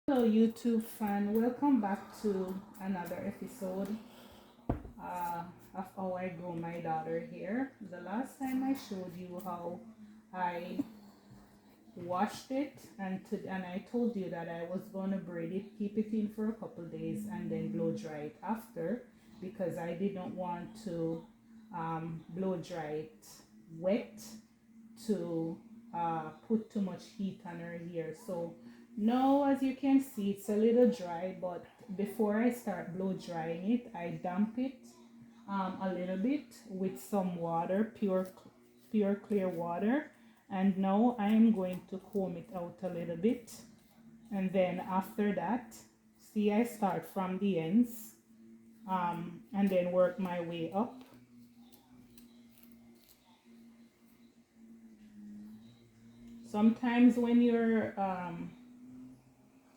Hello, YouTube fan. Welcome back to another episode of how I grow my daughter here. The last time I showed you how I washed it, and I told you that I was going to braid it, keep it in for a couple days, and then blow dry it after because I didn't want to blow dry it wet to put too much heat on her hair. So now, as you can see, it's a little dry, but before I start blow drying it, I damp it a little bit with some water, pure clear water. And now I am going to comb it out a little bit. And then after that, see, I start from the ends and then work my way up. Sometimes when you're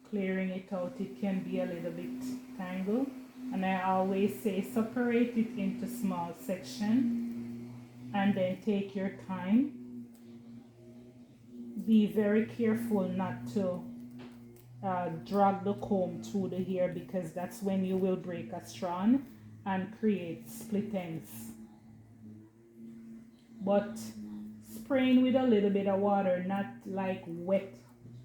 clearing it out, it can be a little bit tangled, and I always say separate it into small section and then take your time. Be very careful not to drag the comb through the hair, because that's when you will break a strand and create split ends. But spraying with a little bit of water, not like wet,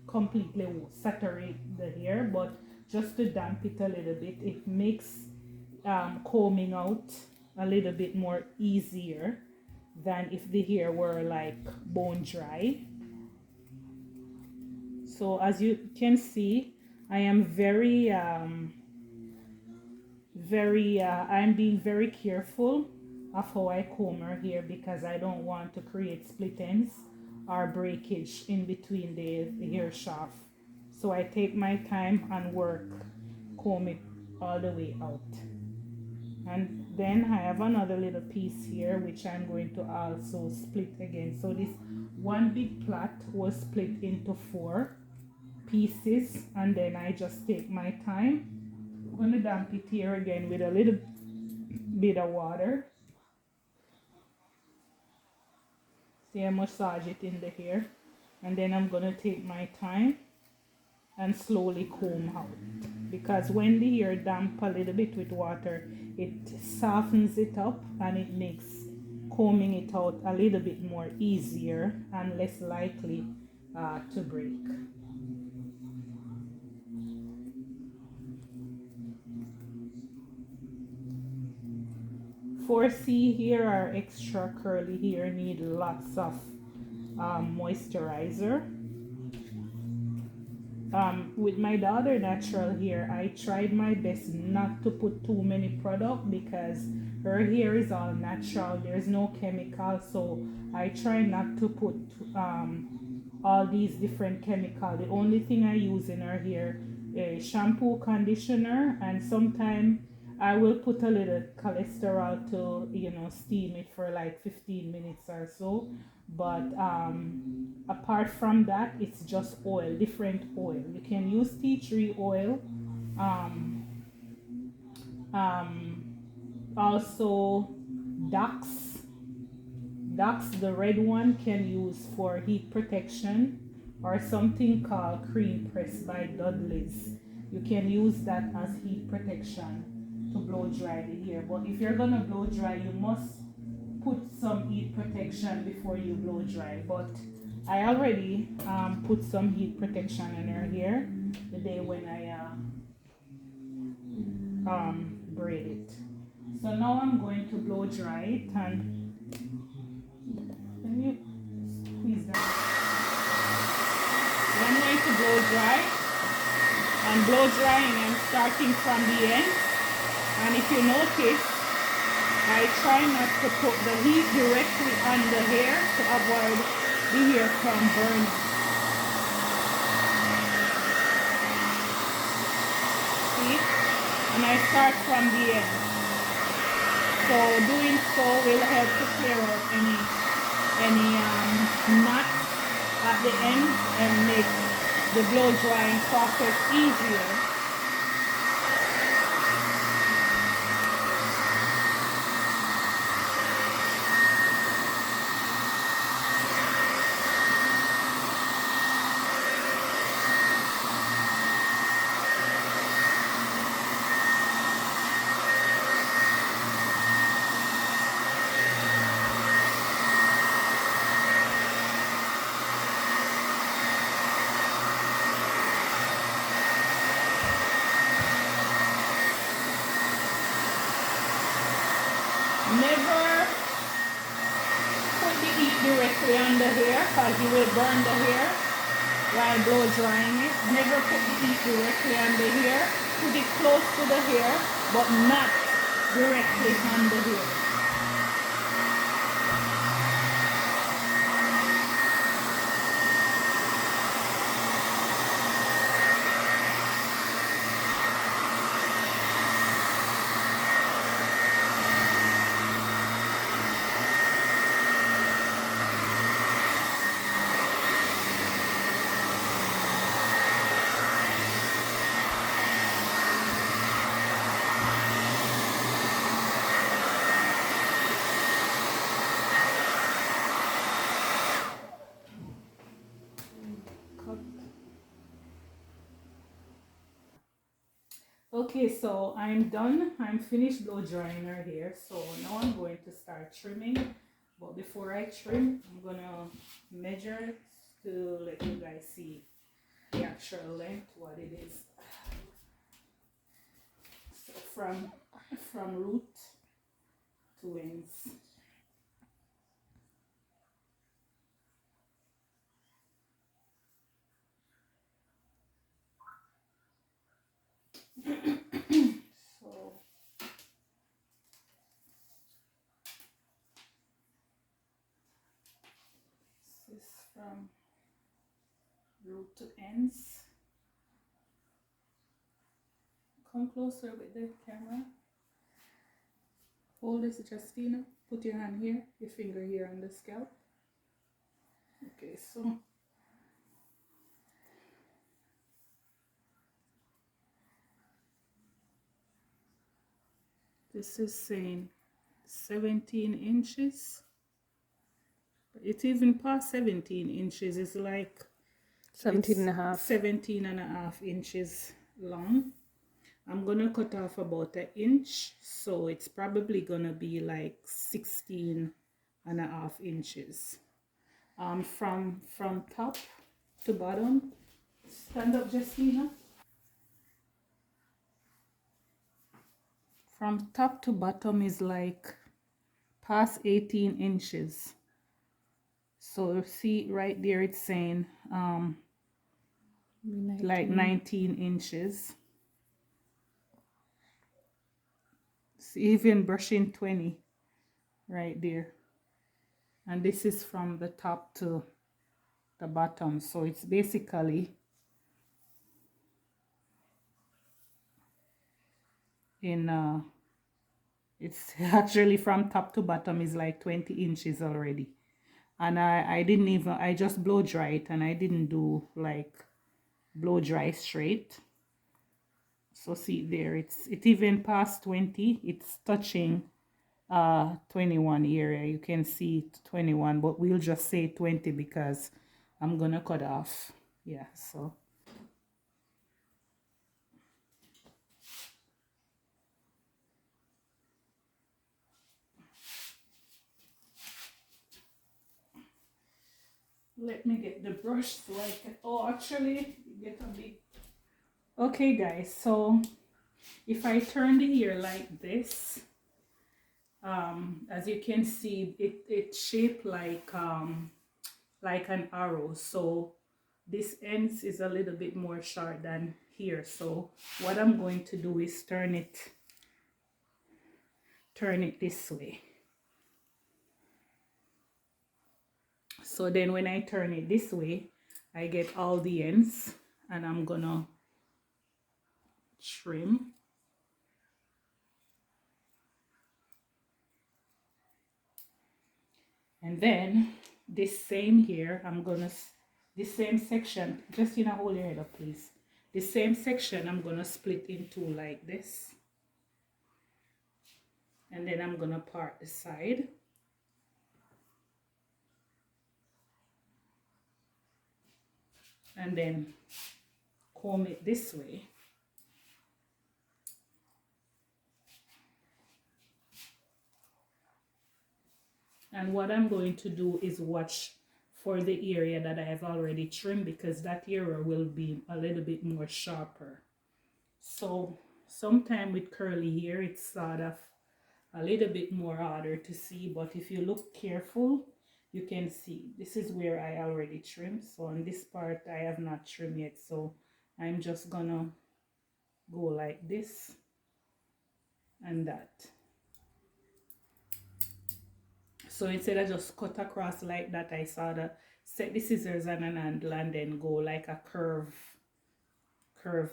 completely saturate the hair, but just to damp it a little bit, it makes combing out a little bit more easier than if the hair were like bone dry. So as you can see, I am I'm being very careful of how I comb her hair, because I don't want to create split ends or breakage in between the hair shaft. So I take my time and comb it all the way out. And then I have another little piece here which I'm going to also split again. So this one big plait was split into 4 pieces, and then I just take my time. I'm going to damp it here again with a little bit of water. See, I massage it in the hair, and then I'm going to take my time and slowly comb out, because when the hair damp a little bit with water, it softens it up and it makes combing it out a little bit more easier and less likely to break. 4C here are extra curly hair, need lots of moisturizer. With my daughter natural hair, I tried my best not to put too many product, because her hair is all natural, there's no chemical. So I try not to put all these different chemicals. The only thing I use in her hair is shampoo, conditioner, and sometimes I will put a little cholesterol to, steam it for like 15 minutes or so. But apart from that, it's just oil, different oil. You can use tea tree oil. Um, Also, Dax. Dax, the red one, can use for heat protection, or something called Cream Press by Dudley's. You can use that as heat protection to blow dry the hair. But if you're gonna blow dry, you must put some heat protection before you blow dry. But I already put some heat protection in her hair the day when I braid it. So now I'm going to blow dry it, and can you squeeze that? So I'm going to blow dry, and blow drying and starting from the end. And if you notice, I try not to put the heat directly on the hair to avoid the hair from burning. See? And I start from the end. So doing so will help to clear out any knots at the end and make the blow drying process easier. directly on the hair because you will burn the hair while blow drying it. Never put the heat directly on the hair. Put it close to the hair, but not directly on the hair. Okay, so I'm done. I'm finished blow drying her hair. So now I'm going to start trimming. But before I trim, I'm gonna measure it to let you guys see the actual length, what it is. So from root to ends. So this is from root to ends. Come closer with the camera. Hold this, Justina. Put your hand here, your finger here on the scalp. Okay, so this is saying 17 inches. It's even past 17 inches. It's like 17 and a half inches long. I'm gonna cut off about an inch, so it's probably gonna be like 16 and a half inches. From top to bottom. Stand up, Justina. From top to bottom is like past 18 inches. So see right there, it's saying 19. Like 19 inches. It's even brushing 20 right there. And this is from the top to the bottom. So it's basically in it's actually from top to bottom is like 20 inches already. And I didn't even, I just blow dry it, and I didn't do like blow dry straight. So see there, it even past 20. It's touching 21 area. You can see 21, but we'll just say 20 because I'm gonna cut off. Yeah, so let me get the brush so I can, oh, actually get a big. Okay guys, so if I turn the hair like this, as you can see, it's shaped like an arrow. So this ends is a little bit more short than here. So what I'm going to do is turn it this way. So then when I turn it this way, I get all the ends, and I'm gonna trim. And then this same here, this same section, just hold your head up please. This same section I'm gonna split into like this. And then I'm gonna part the side. And then comb it this way. And what I'm going to do is watch for the area that I have already trimmed, because that area will be a little bit more sharper. So sometime with curly hair, it's sort of a little bit more harder to see, but if you look careful, you can see this is where I already trimmed. So on this part I have not trimmed yet, so I'm just gonna go like this and that. So instead of just cut across like that, I sort of set the scissors on an angle and then go like a curve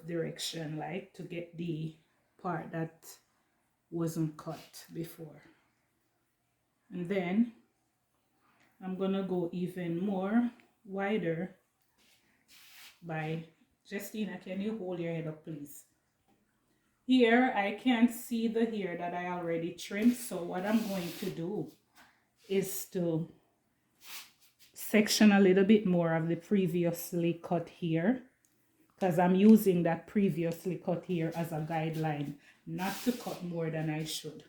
direction, like to get the part that wasn't cut before. And then I'm gonna go even more wider by, Justina, can you hold your head up please? Here I can't see the hair that I already trimmed, so what I'm going to do is to section a little bit more of the previously cut hair, because I'm using that previously cut hair as a guideline, not to cut more than I should.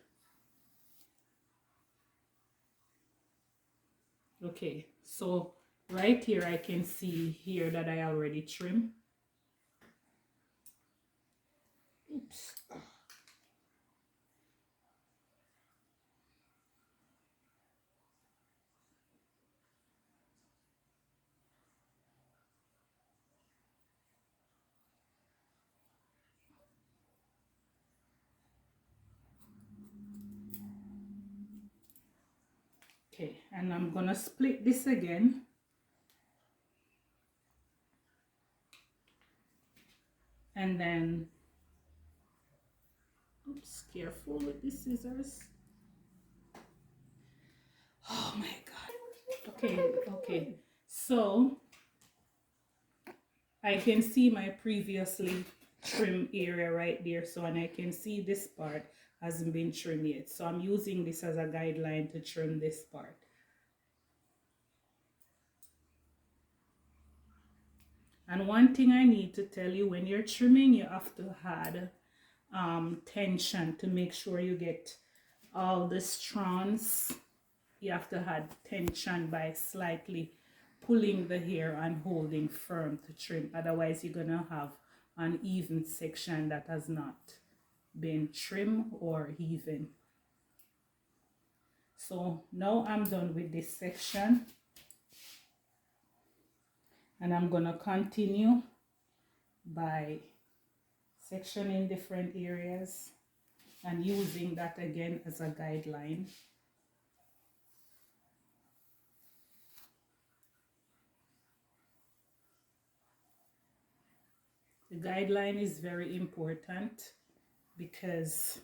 Okay, so right here I can see here that I already trimmed. Oops. Okay, and I'm gonna split this again. And then, oops, careful with the scissors. Oh my God. Okay. So I can see my previously trimmed area right there. So, and I can see this part hasn't been trimmed yet. So I'm using this as a guideline to trim this part. And one thing I need to tell you, when you're trimming, you have to add tension to make sure you get all the strands. You have to add tension by slightly pulling the hair and holding firm to trim. Otherwise, you're gonna have an even section that has not been trimmed or even. So now I'm done with this section, and I'm gonna continue by sectioning different areas and using that again as a guideline. The guideline is very important because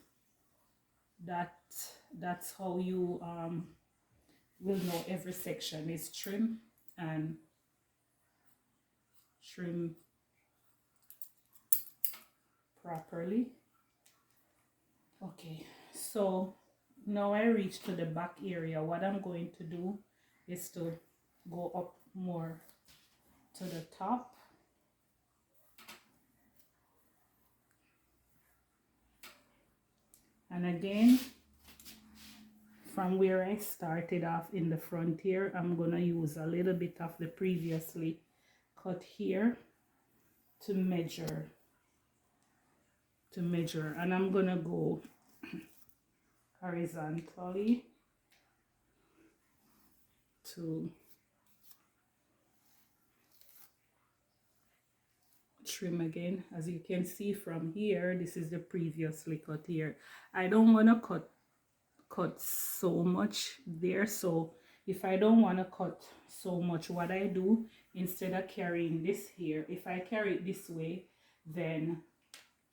that's how you will know every section is trimmed and trim properly. Okay, so now I reach to the back area. What I'm going to do is to go up more to the top. And again, from where I started off in the front here, I'm gonna use a little bit of the previously cut here to measure, and I'm gonna go horizontally to trim again. As you can see from here, this is the previously cut here. I don't want to cut so much there, so if I don't want to cut so much, what I do, instead of carrying this here, if I carry it this way, then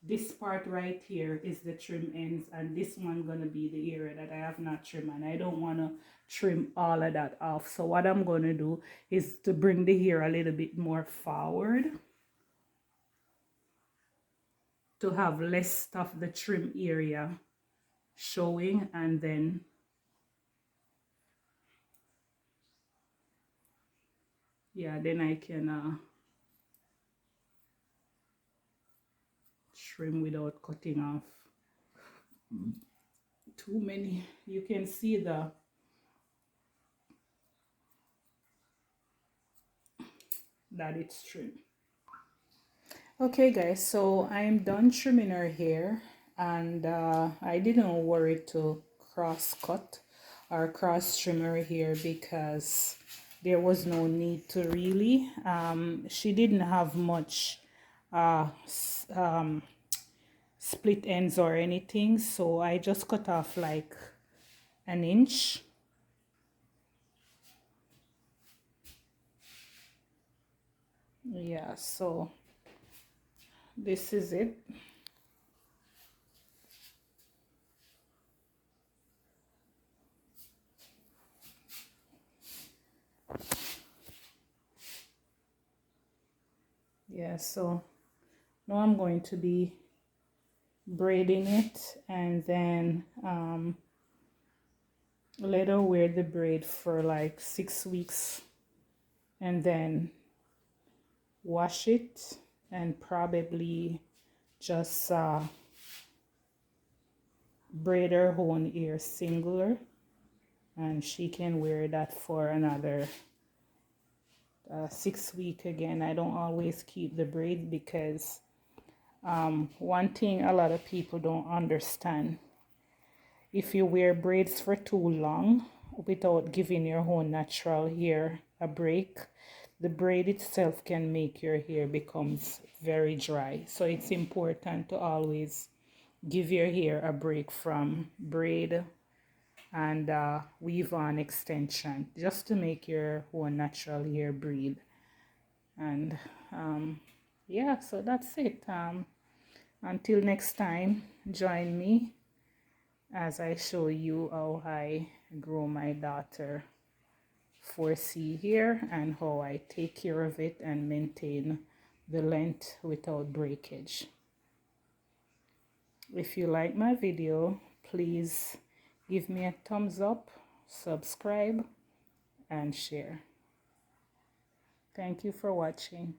this part right here is the trim ends, and this one gonna be the area that I have not trimmed, and I don't want to trim all of that off. So what I'm going to do is to bring the hair a little bit more forward to have less of the trim area showing, and then yeah, then I can trim without cutting off too many. You can see that it's trimmed. Okay guys, so I'm done trimming her hair, and I didn't worry to cross cut our cross trimmer here because there was no need to really. She didn't have much split ends or anything, so I just cut off like an inch. Yeah, so this is it. Yeah, so now I'm going to be braiding it, and then let her wear the braid for like 6 weeks, and then wash it and probably just braid her own ear singular, and she can wear that for another 6 weeks again. I don't always keep the braid because one thing a lot of people don't understand, if you wear braids for too long without giving your own natural hair a break, the braid itself can make your hair becomes very dry. So it's important to always give your hair a break from braid and weave on extension, just to make your own natural hair breathe. And yeah, so that's it. Until next time, join me as I show you how I grow my daughter 4C here and how I take care of it and maintain the length without breakage. If you like my video, please give me a thumbs up, subscribe, and share. Thank you for watching.